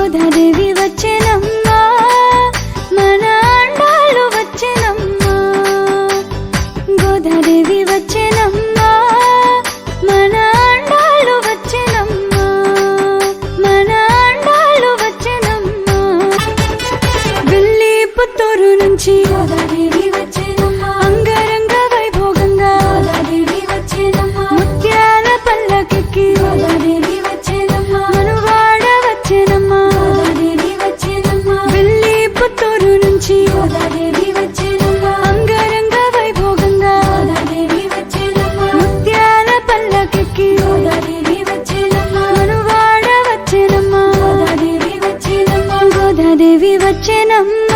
గోదాదేవి వచ్చెనమ్మా మన అండాలు వచ్చెనమ్మా గోదాదేవి వచ్చెనమ్మా మన అండాలు వచ్చెనమ్మా మన అండాలు వచ్చెనమ్మా వెళ్ళి పుత్తూరు నుంచి గోదాదేవి వచ్చెనమ్మా అంగరంగ వైభోగంగా గోదాదేవి వచ్చెనమ్మా ముత్యాల పల్లకికి గోదాదేవి వచ్చెనమ్మా మనువాడ వచ్చెనమ్మా గోదాదేవి వచ్చెనమ్మా వెళ్ళి పుత్తూరు నుంచి గోదాదేవి వచ్చెనమ్మా అంగరంగ వైభోగంగా గోదాదేవి వచ్చెనమ్మా ముత్యాల పల్లకికి గోదాదేవి వచ్చెనమ్మా మనువాడ వచ్చెనమ్మా గోదాదేవి వచ్చెనమ్మా గోదాదేవి వచ్చెనమ్మా